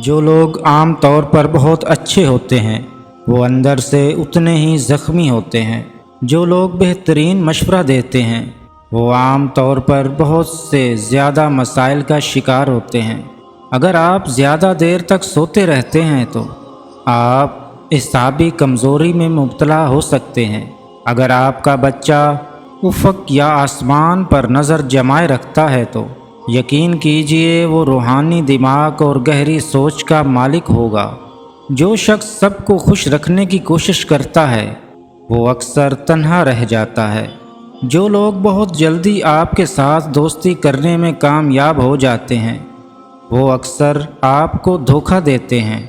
جو لوگ عام طور پر بہت اچھے ہوتے ہیں وہ اندر سے اتنے ہی زخمی ہوتے ہیں۔ جو لوگ بہترین مشورہ دیتے ہیں وہ عام طور پر بہت سے زیادہ مسائل کا شکار ہوتے ہیں۔ اگر آپ زیادہ دیر تک سوتے رہتے ہیں تو آپ اعصابی کمزوری میں مبتلا ہو سکتے ہیں۔ اگر آپ کا بچہ افق یا آسمان پر نظر جمائے رکھتا ہے تو یقین کیجئے وہ روحانی دماغ اور گہری سوچ کا مالک ہوگا۔ جو شخص سب کو خوش رکھنے کی کوشش کرتا ہے وہ اکثر تنہا رہ جاتا ہے۔ جو لوگ بہت جلدی آپ کے ساتھ دوستی کرنے میں کامیاب ہو جاتے ہیں وہ اکثر آپ کو دھوکہ دیتے ہیں۔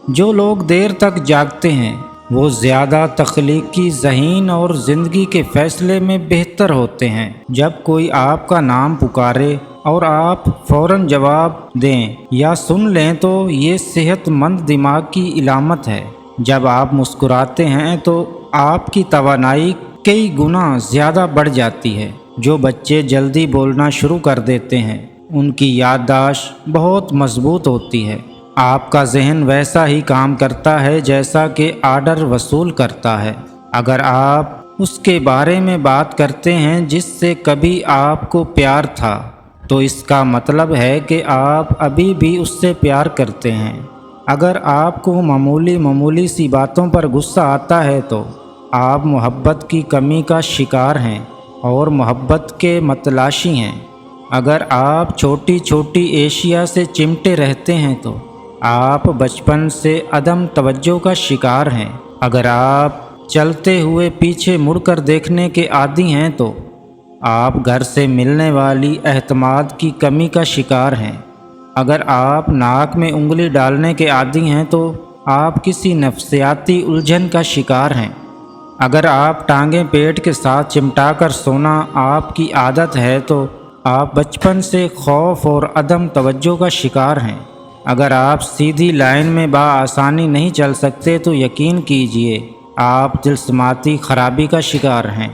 جو لوگ دیر تک جاگتے ہیں وہ زیادہ تخلیقی ذہین اور زندگی کے فیصلے میں بہتر ہوتے ہیں۔ جب کوئی آپ کا نام پکارے اور آپ فوراً جواب دیں یا سن لیں تو یہ صحت مند دماغ کی علامت ہے۔ جب آپ مسکراتے ہیں تو آپ کی توانائی کئی گنا زیادہ بڑھ جاتی ہے۔ جو بچے جلدی بولنا شروع کر دیتے ہیں ان کی یادداشت بہت مضبوط ہوتی ہے۔ آپ کا ذہن ویسا ہی کام کرتا ہے جیسا کہ آرڈر وصول کرتا ہے۔ اگر آپ اس کے بارے میں بات کرتے ہیں جس سے کبھی آپ کو پیار تھا تو اس کا مطلب ہے کہ آپ ابھی بھی اس سے پیار کرتے ہیں۔ اگر آپ کو معمولی سی باتوں پر غصہ آتا ہے تو آپ محبت کی کمی کا شکار ہیں اور محبت کے متلاشی ہیں۔ اگر آپ چھوٹی اشیاء سے چمٹے رہتے ہیں تو آپ بچپن سے عدم توجہ کا شکار ہیں۔ اگر آپ چلتے ہوئے پیچھے مڑ کر دیکھنے کے عادی ہیں تو آپ گھر سے ملنے والی اعتماد کی کمی کا شکار ہیں۔ اگر آپ ناک میں انگلی ڈالنے کے عادی ہیں تو آپ کسی نفسیاتی الجھن کا شکار ہیں۔ اگر آپ ٹانگیں پیٹ کے ساتھ چمٹا کر سونا آپ کی عادت ہے تو آپ بچپن سے خوف اور عدم توجہ کا شکار ہیں۔ اگر آپ سیدھی لائن میں بآسانی نہیں چل سکتے تو یقین کیجئے آپ جسمانی خرابی کا شکار ہیں۔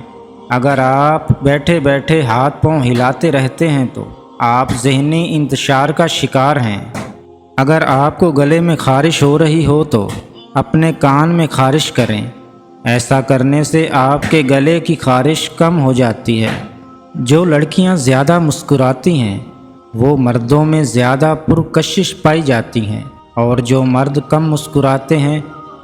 اگر آپ بیٹھے بیٹھے ہاتھ پاؤں ہلاتے رہتے ہیں تو آپ ذہنی انتشار کا شکار ہیں۔ اگر آپ کو گلے میں خارش ہو رہی ہو تو اپنے کان میں خارش کریں۔ ایسا کرنے سے آپ کے گلے کی خارش کم ہو جاتی ہے۔ جو لڑکیاں زیادہ مسکراتی ہیں وہ مردوں میں زیادہ پرکشش پائی جاتی ہیں اور جو مرد کم مسکراتے ہیں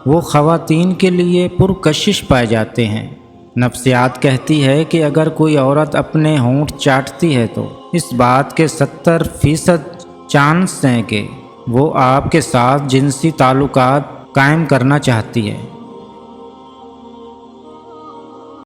وہ خواتین کے لیے پرکشش پائے جاتے ہیں۔ نفسیات کہتی ہے کہ اگر کوئی عورت اپنے ہونٹ چاٹتی ہے تو اس بات کے 70% چانس ہیں کہ وہ آپ کے ساتھ جنسی تعلقات قائم کرنا چاہتی ہے۔